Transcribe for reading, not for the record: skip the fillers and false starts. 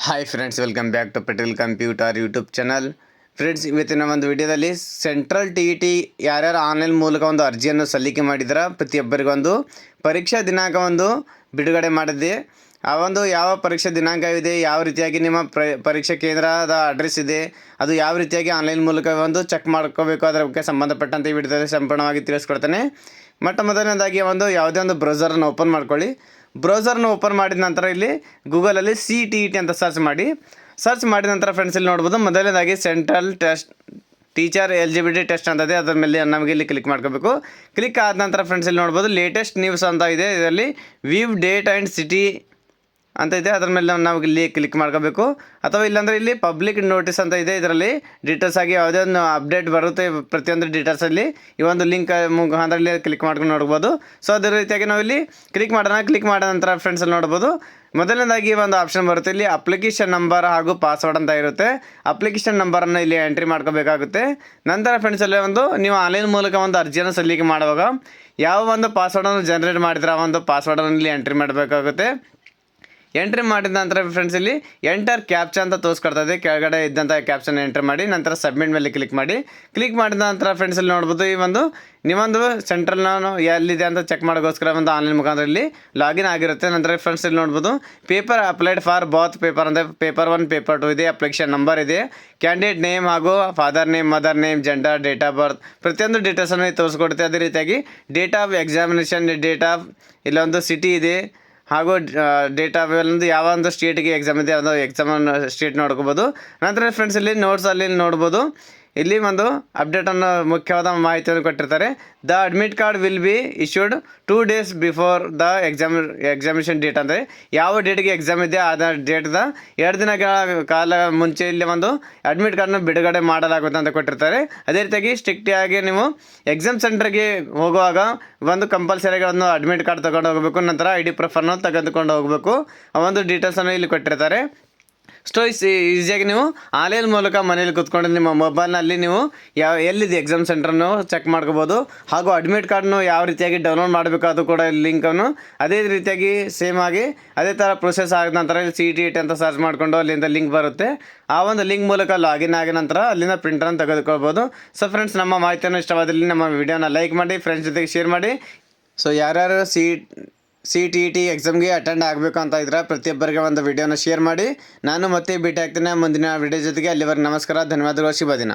Hi friends, welcome back to Patel computer YouTube channel. Friends, ಇವತ್ತಿನ ಒಂದು ವಿಡಿಯೋದಲ್ಲಿ ಸೆಂಟ್ರಲ್ ಟಿ ಯಾರ್ಯಾರು ಆನ್ಲೈನ್ ಮೂಲಕ ಒಂದು ಅರ್ಜಿಯನ್ನು ಸಲ್ಲಿಕೆ ಮಾಡಿದ್ರೆ ಪ್ರತಿಯೊಬ್ಬರಿಗೊಂದು ಪರೀಕ್ಷಾ ದಿನಾಂಕ ಒಂದು ಬಿಡುಗಡೆ ಮಾಡಿದೆ. ಆ ಒಂದು ಯಾವ ಪರೀಕ್ಷಾ ದಿನಾಂಕವಿದೆ, ಯಾವ ರೀತಿಯಾಗಿ ನಿಮ್ಮ ಪರೀಕ್ಷಾ ಕೇಂದ್ರದ ಅಡ್ರೆಸ್ ಇದೆ, ಅದು ಯಾವ ರೀತಿಯಾಗಿ ಆನ್ಲೈನ್ ಮೂಲಕ ಒಂದು ಚೆಕ್ ಮಾಡ್ಕೋಬೇಕು, ಅದರ ಬಗ್ಗೆ ಸಂಬಂಧಪಟ್ಟಂತೆ ಈ ವಿಡಿಯೋದಲ್ಲಿ ಸಂಪೂರ್ಣವಾಗಿ ತಿಳಿಸ್ಕೊಡ್ತೇನೆ. ಮೊದಲನೇದಾಗಿ ಯಾವುದೇ ಒಂದು ಬ್ರೌಸರನ್ನು ಓಪನ್ ಮಾಡ್ಕೊಳ್ಳಿ. ಬ್ರೌಸರ್ನ ಓಪನ್ ಮಾಡಿದ ನಂತರ ಇಲ್ಲಿ ಗೂಗಲಲ್ಲಿ CTET ಅಂತ ಸರ್ಚ್ ಮಾಡಿದ ನಂತರ ಫ್ರೆಂಡ್ಸ್ ಇಲ್ಲಿ ನೋಡ್ಬೋದು, ಮೊದಲನೇದಾಗಿ ಸೆಂಟ್ರಲ್ ಟೀಚರ್ ಎಲಿಜಿಬಿಲಿಟಿ ಟೆಸ್ಟ್ ಅಂತದೆ. ಅದರ ಮೇಲೆ ನಮಗೆ ಇಲ್ಲಿ ಕ್ಲಿಕ್ ಮಾಡ್ಕೋಬೇಕು. ಕ್ಲಿಕ್ ಆದ ನಂತರ ಫ್ರೆಂಡ್ಸ್ ಇಲ್ಲಿ ನೋಡ್ಬೋದು ಲೇಟೆಸ್ಟ್ ನ್ಯೂಸ್ ಅಂತ ಇದೆ. ಇದರಲ್ಲಿ ವ್ಯೂ ಡೇಟ್ ಆ್ಯಂಡ್ ಸಿಟಿ ಅಂತ ಇದೆ. ಅದರ ಮೇಲೆ ನಾವು ಇಲ್ಲಿ ಕ್ಲಿಕ್ ಮಾಡ್ಕೋಬೇಕು. ಅಥವಾ ಇಲ್ಲಾಂದರೆ ಇಲ್ಲಿ ಪಬ್ಲಿಕ್ ನೋಟಿಸ್ ಅಂತ ಇದೆ. ಇದರಲ್ಲಿ ಡೀಟೇಲ್ಸ್ ಆಗಿ ಯಾವುದೇ ಒಂದು ಅಪ್ಡೇಟ್ ಬರುತ್ತೆ, ಪ್ರತಿಯೊಂದು ಡೀಟೇಲ್ಸಲ್ಲಿ ಈ ಒಂದು ಲಿಂಕ್ ಮುಖಾಂತರ ಕ್ಲಿಕ್ ಮಾಡ್ಕೊಂಡು ನೋಡ್ಬೋದು. ಸೊ ಅದೇ ರೀತಿಯಾಗಿ ನಾವು ಇಲ್ಲಿ ಕ್ಲಿಕ್ ಮಾಡಿದ ನಂತರ ಫ್ರೆಂಡ್ಸ್ ಅಲ್ಲಿ ನೋಡ್ಬೋದು, ಮೊದಲನೇದಾಗಿ ಒಂದು ಆಪ್ಷನ್ ಬರುತ್ತೆ. ಇಲ್ಲಿ ಅಪ್ಲಿಕೇಶನ್ ನಂಬರ್ ಹಾಗೂ ಪಾಸ್ವರ್ಡ್ ಅಂತ ಇರುತ್ತೆ. ಅಪ್ಲಿಕೇಶನ್ ನಂಬರನ್ನು ಇಲ್ಲಿ ಎಂಟ್ರಿ ಮಾಡ್ಕೋಬೇಕಾಗುತ್ತೆ. ನಂತರ ಫ್ರೆಂಡ್ಸ್ ಅಲ್ಲಿ ನೀವು ಆನ್ಲೈನ್ ಮೂಲಕ ಒಂದು ಅರ್ಜಿಯನ್ನು ಸಲ್ಲಿಕೆ ಮಾಡುವಾಗ ಯಾವ ಒಂದು ಪಾಸ್ವರ್ಡನ್ನು ಜನರೇಟ್ ಮಾಡಿದ್ರೆ ಆ ಒಂದು ಪಾಸ್ವರ್ಡನ್ನು ಇಲ್ಲಿ ಎಂಟ್ರಿ ಮಾಡಬೇಕಾಗುತ್ತೆ. ಎಂಟ್ರಿ ಮಾಡಿದ ನಂತರ ಫ್ರೆಂಡ್ಸ್ ಇಲ್ಲಿ ಎಂಟರ್ ಕ್ಯಾಪ್ಚಾ ಅಂತ ತೋರಿಸ್ಕೊಡ್ತದೆ. ಕೆಳಗಡೆ ಇದ್ದಂಥ ಕ್ಯಾಪ್ಚನ್ ಎಂಟ್ರಿ ಮಾಡಿ ನಂತರ ಸಬ್ಮಿಟ್ ಮೇಲೆ ಕ್ಲಿಕ್ ಮಾಡಿದ ನಂತರ ಫ್ರೆಂಡ್ಸ್ ಇಲ್ಲಿ ನೋಡ್ಬೋದು, ಈ ನೀವೊಂದು ಸೆಂಟ್ರಲ್ ಎಲ್ಲಿದೆ ಅಂತ ಚೆಕ್ ಮಾಡೋಕ್ಕೋಸ್ಕರ ಒಂದು ಆನ್ಲೈನ್ ಮುಖಾಂತರ ಇಲ್ಲಿ ಲಾಗಿನ್ ಆಗಿರುತ್ತೆ. ನಂತರ ಫ್ರೆಂಡ್ಸ್ ಇಲ್ಲಿ ನೋಡ್ಬೋದು paper applied for both paper ಅಂತ ಪೇಪರ್ 1 ಪೇಪರ್ 2 ಇದೆ. ಅಪ್ಲಿಕೇಶನ್ ನಂಬರ್ ಇದೆ, ಕ್ಯಾಂಡಿಡೇಟ್ ನೇಮ್ ಹಾಗೂ father name, mother name, gender, date of birth ಪ್ರತಿಯೊಂದು ಡೀಟೇಲ್ಸನ್ನು ತೋರಿಸ್ಕೊಡುತ್ತೆ. ಅದೇ ರೀತಿಯಾಗಿ date of examination, date of ಇಲ್ಲೊಂದು ಸಿಟಿ ಇದೆ ಹಾಗೂ ಡೇಟ್ ಆಫ್ ಯಾವ ಒಂದು ಸ್ಟೇಟಿಗೆ ಎಕ್ಸಾಮ್ ಇದೆ ಅದು ಎಕ್ಸಾಮನ್ನು ಸ್ಟೇಟ್ ನೋಡ್ಕೋಬೋದು. ನಂತರ ಫ್ರೆಂಡ್ಸ್ ಇಲ್ಲಿ ನೋಟ್ಸಲ್ಲಿ ನೋಡ್ಬೋದು, ಇಲ್ಲಿ ಒಂದು ಅಪ್ಡೇಟನ್ನು ಮುಖ್ಯವಾದ ಮಾಹಿತಿಯನ್ನು ಕೊಟ್ಟಿರ್ತಾರೆ. The admit card will be issued 2 days before the examination date ಅಂದರೆ ಯಾವ ಡೇಟಿಗೆ ಎಕ್ಸಾಮ್ ಇದೆ ಆ ಡೇಟ್ದ 2 ದಿನಗಳ ಕಾಲ ಮುಂಚೆ ಇಲ್ಲಿ ಅಡ್ಮಿಟ್ ಕಾರ್ಡ್ನ ಬಿಡುಗಡೆ ಮಾಡಲಾಗುತ್ತೆ ಅಂತ ಕೊಟ್ಟಿರ್ತಾರೆ. ಅದೇ ರೀತಿಯಾಗಿ ಸ್ಟ್ರಿಕ್ಟಾಗಿ ನೀವು ಎಕ್ಸಾಮ್ ಸೆಂಟರ್ಗೆ ಹೋಗುವಾಗ ಕಂಪಲ್ಸರಿಯಾಗಿ ಅಡ್ಮಿಟ್ ಕಾರ್ಡ್ ತೊಗೊಂಡು ಹೋಗಬೇಕು. ನಂತರ ID ಪ್ರೂಫನ್ನು ತೆಗೆದುಕೊಂಡು ಹೋಗಬೇಕು. ಆ ಒಂದು ಡೀಟೇಲ್ಸನ್ನು ಇಲ್ಲಿ ಕೊಟ್ಟಿರ್ತಾರೆ. ಈಸಿಯಾಗಿ ನೀವು ಆನ್ಲೈನ್ ಮೂಲಕ ಮನೇಲಿ ಕೂತ್ಕೊಂಡು ನಿಮ್ಮ ಮೊಬೈಲ್ನಲ್ಲಿ ನೀವು ಎಲ್ಲಿದೆ ಎಕ್ಸಾಮ್ ಸೆಂಟ್ರನ್ನು ಚೆಕ್ ಮಾಡ್ಕೋಬೋದು. ಹಾಗೂ ಅಡ್ಮಿಟ್ ಕಾರ್ಡ್ನು ಯಾವ ರೀತಿಯಾಗಿ ಡೌನ್ಲೋಡ್ ಮಾಡಬೇಕು ಅದು ಕೂಡ ಲಿಂಕನ್ನು ಅದೇ ರೀತಿಯಾಗಿ ಸೇಮ್ ಆಗಿ ಅದೇ ಥರ ಪ್ರೊಸೆಸ್ ಆದ ನಂತರ ಇಲ್ಲಿ CTET ಅಂತ ಸರ್ಚ್ ಮಾಡಿಕೊಂಡು ಅಲ್ಲಿಂದ ಲಿಂಕ್ ಬರುತ್ತೆ. ಆ ಒಂದು ಲಿಂಕ್ ಮೂಲಕ ಲಾಗಿನ್ ಆಗಿದ ನಂತರ ಅಲ್ಲಿಂದ ಪ್ರಿಂಟರನ್ನು ತೆಗೆದುಕೊಳ್ಬೋದು. ಸೊ ಫ್ರೆಂಡ್ಸ್, ನಮ್ಮ ಮಾಹಿತಿಯನ್ನು ಇಷ್ಟವಾದಲ್ಲಿ ನಮ್ಮ ವಿಡಿಯೋನ ಲೈಕ್ ಮಾಡಿ, ಫ್ರೆಂಡ್ಸ್ ಜೊತೆಗೆ ಶೇರ್ ಮಾಡಿ. ಸೊ ಯಾರ್ಯಾರು CTET ಎಕ್ಸಾಮ್ಗೆ ಅಟೆಂಡ್ ಆಗಬೇಕು ಅಂತ ಇದ್ರೆ ಪ್ರತಿಯೊಬ್ಬರಿಗೆ ಒಂದು ವಿಡಿಯೋನ ಶೇರ್ ಮಾಡಿ. ನಾನು ಮತ್ತೆ ಭೇಟಿ ಆಗ್ತೇನೆ ಮುಂದಿನ ವಿಡಿಯೋ ಜೊತೆಗೆ. ಅಲ್ಲಿವರೆಗೆ ನಮಸ್ಕಾರ, ಧನ್ಯವಾದಗಳು, ಶುಭ ದಿನ.